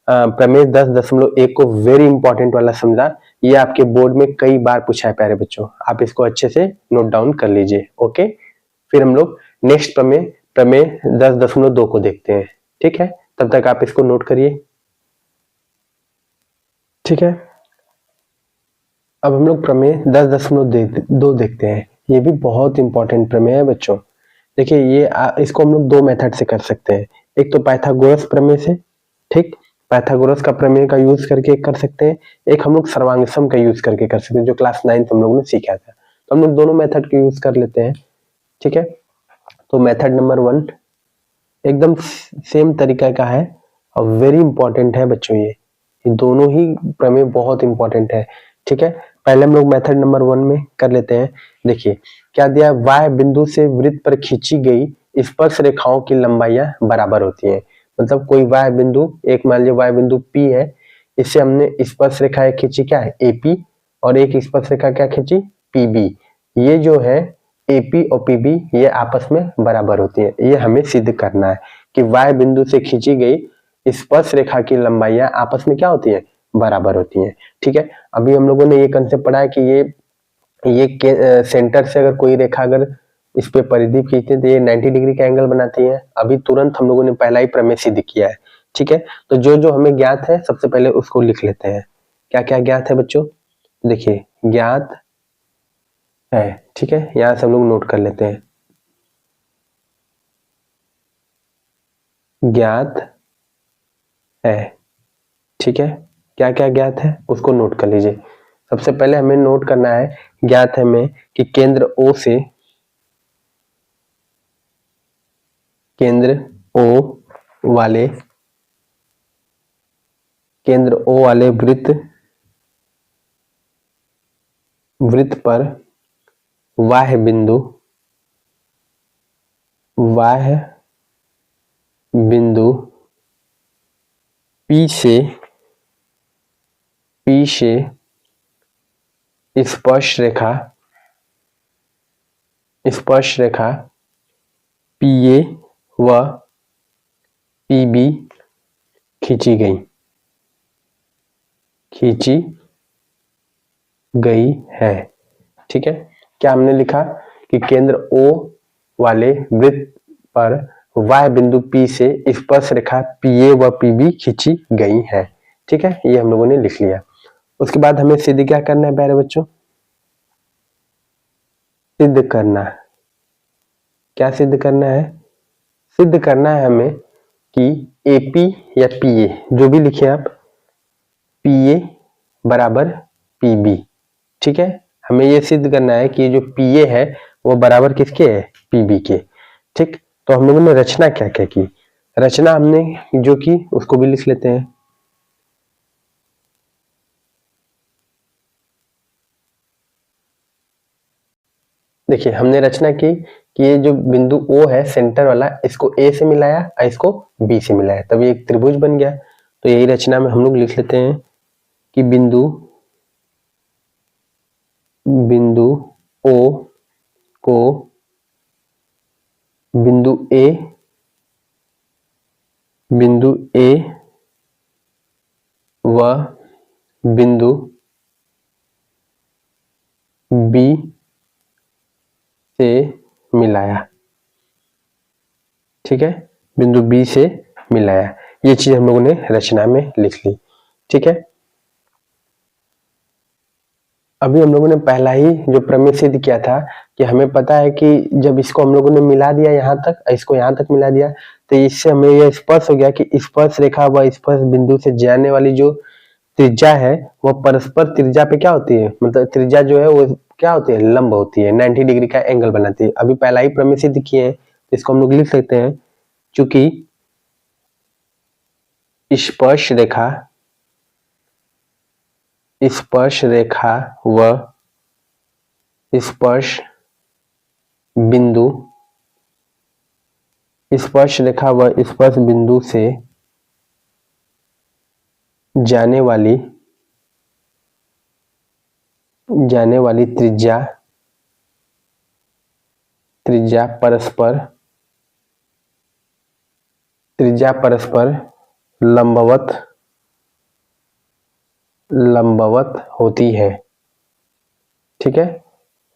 प्रमेय 10.1 को वेरी इंपॉर्टेंट वाला समझा। ये आपके बोर्ड में कई बार पूछा है प्यारे बच्चों, आप इसको अच्छे से नोट डाउन कर लीजिए। ओके, फिर हम लोग नेक्स्ट प्रमेय प्रमेय 10.2 को देखते हैं। ठीक है, तब तक आप इसको नोट करिए। ठीक है, अब हम लोग प्रमेय 10.2 देखते हैं। ये भी बहुत इंपॉर्टेंट प्रमेय है बच्चों। देखिए ये इसको हम लोग दो मेथड से कर सकते हैं। एक तो पाइथागोरस प्रमेय से, ठीक, पाइथागोरस का प्रमेय का यूज करके कर सकते हैं। एक हम लोग सर्वांग का यूज करके कर सकते हैं, जो क्लास 9 हम लोगों ने सीखा था। तो हम लोग दोनों मेथड का यूज कर लेते हैं। ठीक है, तो मेथड नंबर 1 एकदम सेम तरीका का है और वेरी इंपॉर्टेंट है बच्चों। ये दोनों ही प्रमेय बहुत इंपॉर्टेंट है। ठीक है, पहले हम लोग मेथड नंबर 1 में कर लेते हैं। देखिए क्या दिया, y बिंदु से वृत्त पर खींची गई स्पर्श रेखाओं की लंबाइयां बराबर होती हैं। मतलब कोई y बिंदु, एक मान लीजिए y बिंदु P है, इससे हमने स्पर्श रेखा एक खींची क्या है, AP, और एक स्पर्श रेखा क्या खींची, PB। ये जो है AP और PB ये आपस में बराबर होती है। ये हमें सिद्ध करना है कि y बिंदु से खींची गई स्पर्श रेखा की लंबाइयां आपस में क्या होती है, बराबर होती हैं। ठीक है, अभी हम लोगों ने ये कंसेप्ट पढ़ा है कि ये सेंटर से अगर कोई रेखा अगर इस पे परिधि खींचते हैं तो ये 90 डिग्री का एंगल बनाती है। अभी तुरंत हम लोगों ने पहला ही प्रमेय सिद्ध किया है। ठीक है, तो जो जो हमें ज्ञात है सबसे पहले उसको लिख लेते हैं। क्या क्या ज्ञात है बच्चों, देखिए ज्ञात है। ठीक है, यहां से हम लोग नोट कर लेते हैं, ज्ञात है। ठीक है, क्या क्या ज्ञात है उसको नोट कर लीजिए। सबसे पहले हमें नोट करना है, ज्ञात है हमें कि केंद्र O से, केंद्र O वाले, केंद्र O वाले वृत्त पर वाह्य बिंदु P से स्पर्श रेखा PA व PB खींची गई है। ठीक है, क्या हमने लिखा कि केंद्र O वाले वृत्त पर y बिंदु P से स्पर्श रेखा PA व PB खींची गई है। ठीक है, ये हम लोगों ने लिख लिया। उसके बाद हमें सिद्ध क्या करना है प्यारे बच्चों, सिद्ध करना, क्या सिद्ध करना है, सिद्ध करना है हमें कि AP या PA जो भी लिखे आप, PA बराबर PB। ठीक है, हमें ये सिद्ध करना है कि जो PA है वो बराबर किसके है, PB के। ठीक, तो हम लोगों ने रचना क्या क्या की, रचना हमने जो की उसको भी लिख लेते हैं। देखिए हमने रचना की कि ये जो बिंदु O है सेंटर वाला, इसको A से मिलाया और इसको B से मिलाया, तब ये एक त्रिभुज बन गया। तो यही रचना में हम लोग लिख लेते हैं कि बिंदु O को बिंदु A व बिंदु B से मिलाया। ठीक है, बिंदु B से मिलाया। ये चीज हम लोगों ने रचना में लिख ली। ठीक है, अभी हम लोगों ने पहला ही जो प्रमेय सिद्ध किया था कि हमें पता है कि जब इसको हम लोगों ने मिला दिया यहाँ तक, इसको यहाँ तक मिला दिया, तो इससे हमें यह स्पष्ट हो गया कि स्पर्श रेखा व स्पर्श बिंदु से जाने वाली जो त्रिज्या है वह परस्पर त्रिज्या पे क्या होती है, मतलब त्रिज्या जो है वो क्या होती है, लंब होती है, 90 डिग्री का एंगल बनाती है। अभी पहला ही प्रमेय सिद्ध किए हैं, तो इसको हम लोग लिख सकते हैं, चूंकि स्पर्श रेखा व स्पर्श बिंदु से जाने वाली त्रिज्या परस्पर लंबवत होती है। ठीक है,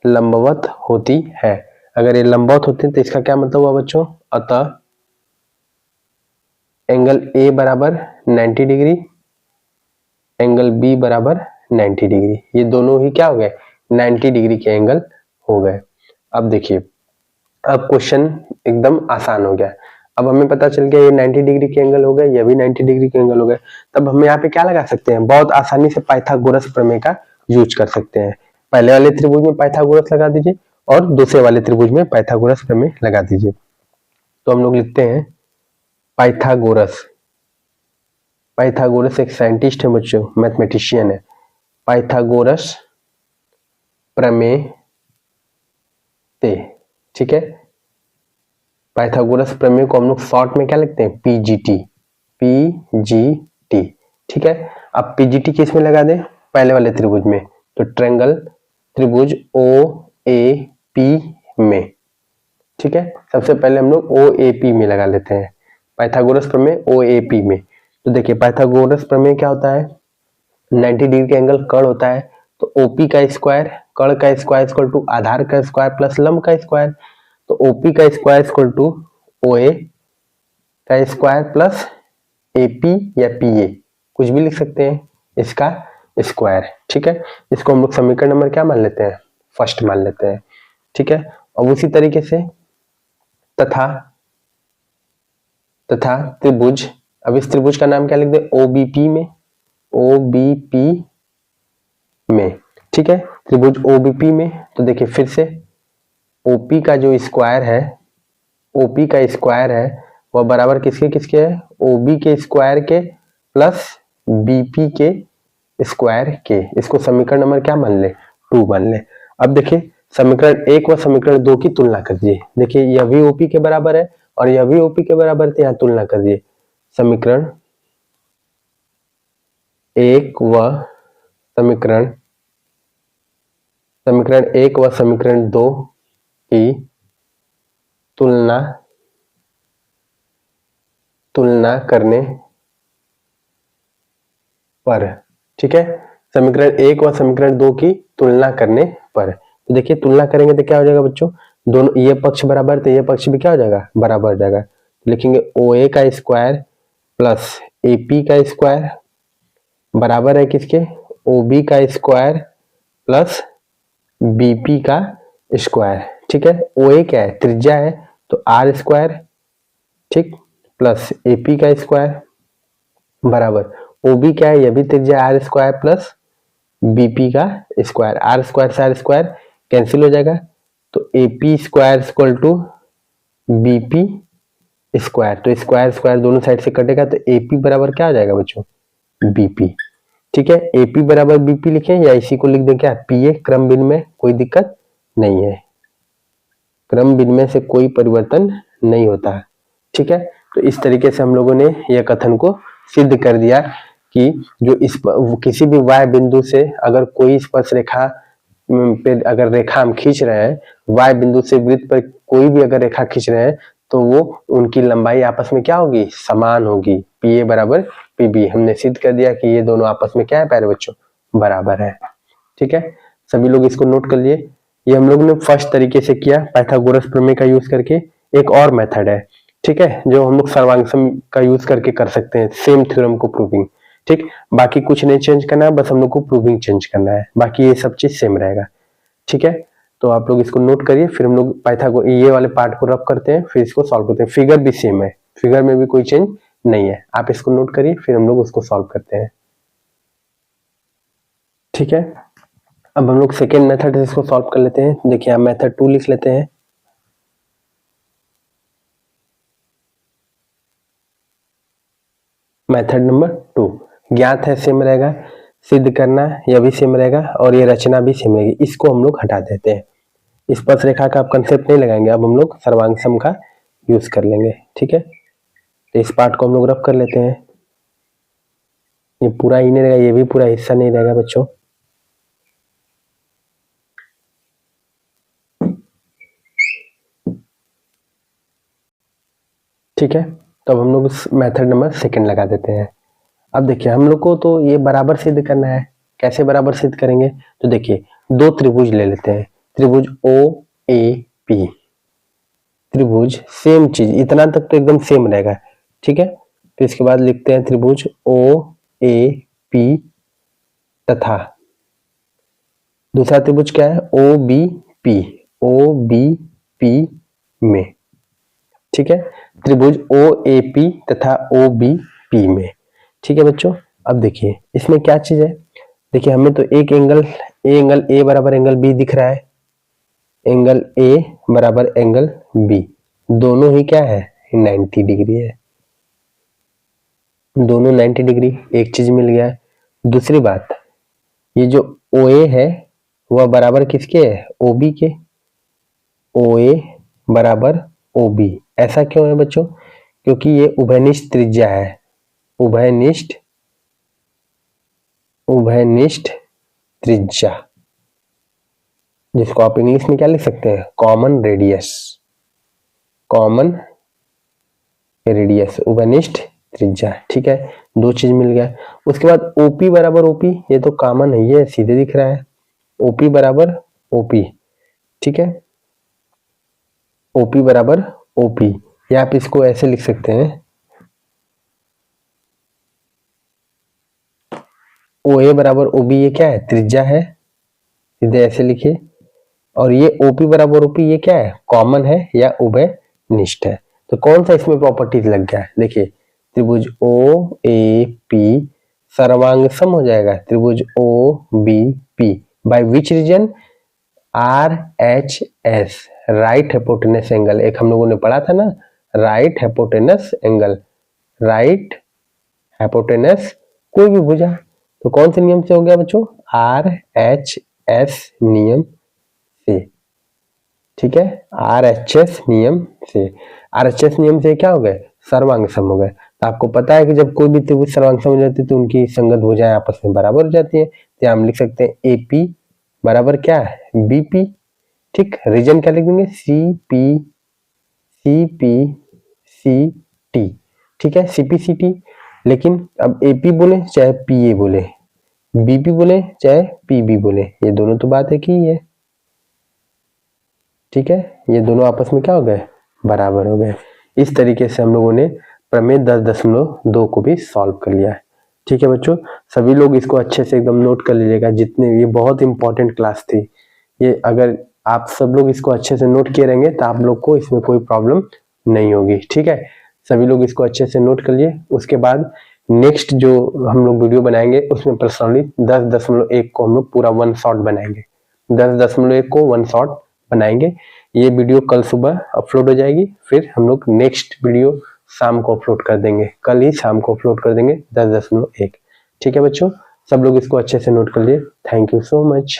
लंबवत होती है। अगर ये लंबवत होती है तो इसका क्या मतलब हुआ बच्चों, अतः एंगल ए बराबर 90 डिग्री, एंगल बी बराबर 90 डिग्री, ये दोनों ही क्या हो गए, 90 डिग्री के एंगल हो गए। अब देखिए, अब क्वेश्चन एकदम आसान हो गया। अब हमें पता चल गया ये 90 डिग्री के एंगल हो गए, ये भी 90 डिग्री के एंगल हो गए। तब हम यहाँ पे क्या लगा सकते हैं, बहुत आसानी से पाइथागोरस प्रमेय का यूज कर सकते हैं। पहले वाले त्रिभुज में पाइथागोरस लगा दीजिए और दूसरे वाले त्रिभुज में पाइथागोरस प्रमेय लगा दीजिए। तो हम लोग लिखते हैं पाइथागोरस एक साइंटिस्ट है बच्चों, मैथमेटिशियन है। पाइथागोरस प्रमेय से, ठीक है, पाइथागोरस प्रमेय को हम लोग शॉर्ट में क्या लिखते हैं, पीजीटी। ठीक है, अब पीजीटी किस में लगा दें, पहले वाले त्रिभुज में, तो ट्रायंगल त्रिभुज ओ ए पी में। ठीक है, सबसे पहले हम लोग ओ ए पी में लगा लेते हैं पाइथागोरस प्रमेय ओ ए पी में। तो देखिए पाइथागोरस प्रमेय क्या होता है, 90 डिग्री का एंगल कर्ण होता है, तो ओपी का स्क्वायर, कर्ण का स्क्वायर इक्वल टू आधार का स्क्वायर प्लस लंब का स्क्वायर, तो ओपी का स्क्वायर इक्वल टू ओए का स्क्वायर प्लस एपी या पीए, कुछ भी लिख सकते हैं, इसका स्क्वायर। ठीक है, इसको हम लोग समीकरण नंबर क्या मान लेते हैं, फर्स्ट मान लेते हैं। ठीक है, और उसी तरीके से तथा त्रिभुज, अब इस त्रिभुज का नाम क्या लिख दे, ओबीपी में। ठीक है, त्रिभुज ओबीपी में, तो देखिए फिर से ओपी का जो स्क्वायर है, ओपी का स्क्वायर है वह बराबर किसके है, ओबी के स्क्वायर के प्लस बीपी के स्क्वायर के। इसको समीकरण नंबर क्या मान ले, 2 मान ले। अब देखिए समीकरण 1 व समीकरण 2 की तुलना कर दिए, देखिए यह भी ओपी के बराबर है और यह भी ओपी के बराबर, तो यहाँ तुलना कर दिए, समीकरण 1 व समीकरण 2 की तुलना करने पर। ठीक है, समीकरण 1 व समीकरण 2 की तुलना करने पर, तो देखिए तुलना करेंगे तो क्या हो जाएगा बच्चों, दोनों ये पक्ष बराबर, तो ये पक्ष भी क्या हो जाएगा, बराबर हो जाएगा। तो लिखेंगे OA का स्क्वायर प्लस AP का स्क्वायर बराबर है किसके, OB का स्क्वायर प्लस BP का स्क्वायर। ठीक है, OA क्या है, त्रिज्या है, तो R स्क्वायर, ठीक, प्लस AP का स्क्वायर बराबर OB क्या है, यह भी त्रिज्या R स्क्वायर प्लस BP का स्क्वायर, R स्क्वायर से R स्क्वायर कैंसिल हो जाएगा, तो AP square equal to BP square, तो स्क्वायर दोनों साइड से कटेगा, तो AP बराबर क्या हो जाएगा बच्चों, BP। ठीक है, AP बराबर BP लिखें या इसी को लिख दें क्या, PA, क्रम विनिमय, कोई दिक्कत नहीं है, क्रम विनिमय से कोई परिवर्तन नहीं होता। ठीक है, तो इस तरीके से हम लोगों ने यह कथन को सिद्ध कर दिया कि जो इस किसी भी y बिंदु से अगर कोई स्पर्श रेखा पे अगर रेखा हम खींच रहे हैं, y बिंदु से वृत्त पर कोई भी अगर रेखा खींच रहे हैं, तो वो उनकी लंबाई आपस में क्या होगी, समान होगी, PA बराबर PB। हमने सिद्ध कर दिया कि ये दोनों आपस में क्या है प्यारे बच्चों, बराबर है। ठीक है, सभी लोग इसको नोट कर लिए। ये हम लोग ने फर्स्ट तरीके से किया पाइथागोरस प्रमेय का यूज करके। एक और मेथड है, ठीक है, जो हम लोग सर्वांग सम का यूज करके कर सकते हैं सेम थ्योरम को प्रूविंग। ठीक, बाकी कुछ नहीं चेंज करना है, बस हम लोग को प्रूविंग चेंज करना है, बाकी ये सब चीज सेम रहेगा। ठीक है, तो आप लोग इसको नोट करिए, फिर हम लोग पाइथागोरस ये वाले पार्ट को रब करते हैं, फिर इसको सॉल्व करते हैं। फिगर भी सेम है, फिगर में भी कोई चेंज नहीं है, आप इसको नोट करिए, फिर हम लोग उसको सॉल्व करते हैं। ठीक है, अब हम लोग सेकेंड मेथड से इसको सॉल्व कर लेते हैं। देखिए, आप मेथड 2 लिख लेते हैं। मेथड नंबर 2 ज्ञात है, सेम रहेगा, सिद्ध करना यह भी सेम रहेगा, और ये रचना भी सेम रहेगी। इसको हम लोग हटा देते हैं, स्पर्श रेखा का आप कंसेप्ट नहीं लगाएंगे, अब हम लोग सर्वांग सम का यूज कर लेंगे। ठीक है, तो इस पार्ट को हम लोग रब कर लेते हैं। ये पूरा ही नहीं रहेगा, ये भी पूरा हिस्सा नहीं रहेगा बच्चों। ठीक है, तो अब हम लोग मेथड नंबर सेकंड लगा देते हैं। अब देखिए, हम लोग को तो ये बराबर सिद्ध करना है। कैसे बराबर सिद्ध करेंगे? तो देखिए, दो त्रिभुज ले लेते हैं, त्रिभुज ओ ए पी, त्रिभुज सेम चीज, इतना तक तो एकदम सेम रहेगा। ठीक है, तो इसके बाद लिखते हैं त्रिभुज ओ ए पी तथा दूसरा त्रिभुज क्या है? O B P, O B P में। ठीक है, त्रिभुज ओ ए पी तथा ओ बी पी में। ठीक है बच्चों, अब देखिए इसमें क्या चीज है। देखिए, हमें तो एक एंगल ए बराबर एंगल बी दिख रहा है, एंगल ए बराबर एंगल बी, दोनों ही क्या है? 90 डिग्री है, दोनों 90 डिग्री, एक चीज मिल गया है। दूसरी बात, ये जो OA है वह बराबर किसके है? OB के। OA बराबर OB, ऐसा क्यों है बच्चों? क्योंकि ये उभयनिष्ठ त्रिज्या है, उभयनिष्ठ त्रिज्या, जिसको आप इंग्लिश में क्या लिख सकते हैं? कॉमन रेडियस, कॉमन रेडियस, उभयनिष्ठ त्रिज्या। ठीक है, दो चीज मिल गया। उसके बाद OP बराबर OP, ये तो कॉमन है, ये सीधे दिख रहा है, OP बराबर OP। ठीक है, OP बराबर OP, या आप इसको ऐसे लिख सकते हैं, OA बराबर OB, ये क्या है? त्रिज्या है, सीधे ऐसे लिखिए। और ये OP बराबर OP, ये क्या है? कॉमन है या उभयनिष्ठ है। तो कौन सा इसमें प्रॉपर्टीज लग गया है? देखिए, त्रिभुज OAP सर्वांगसम हो जाएगा त्रिभुज OBP by which region? RHS, right hypotenuse angle. एक हम लोगों ने पढ़ा था ना, right hypotenuse angle, right hypotenuse कोई भी भुजा। तो कौन से नियम से हो गया बच्चों? RHS नियम से। ठीक है, RHS नियम से, RHS नियम से क्या हो गए? सर्वांग सम हो गए। तो आपको पता है कि जब कोई भी त्रिभुज सर्वांग सम हो जाती है तो उनकी संगत भुजाएं आपस में बराबर हो जाती है। तो हम लिख सकते हैं AP बराबर क्या है? BP। ठीक, रीजन क्या लिख देंगे? CPCT। ठीक है, CPCT। लेकिन अब AP बोले चाहे PA बोले, BP बोले चाहे PB बोले, ये दोनों तो बात एक ही है। ठीक है, ये दोनों आपस में क्या हो गए? बराबर हो गए। इस तरीके से हम लोगों ने प्रमेय 10.2 को भी सॉल्व कर लिया है। ठीक है बच्चों, सभी लोग इसको अच्छे से एकदम नोट कर लीजिएगा, जितने, ये बहुत इंपॉर्टेंट क्लास थी ये। अगर आप सब लोग इसको अच्छे से नोट किए रहेंगे तो आप लोग को इसमें कोई प्रॉब्लम नहीं होगी। ठीक है, सभी लोग इसको अच्छे से नोट कर लिए। उसके बाद नेक्स्ट जो हम लोग वीडियो बनाएंगे उसमें पर्सनली 10.1 को हम लोग पूरा 1 शॉट बनाएंगे, 10.1 को 1 शॉट बनाएंगे। ये वीडियो कल सुबह अपलोड हो जाएगी, फिर हम लोग नेक्स्ट वीडियो शाम को अपलोड कर देंगे, कल ही शाम को अपलोड कर देंगे 10.1। ठीक है बच्चों, सब लोग इसको अच्छे से नोट कर लिए। Thank you so much.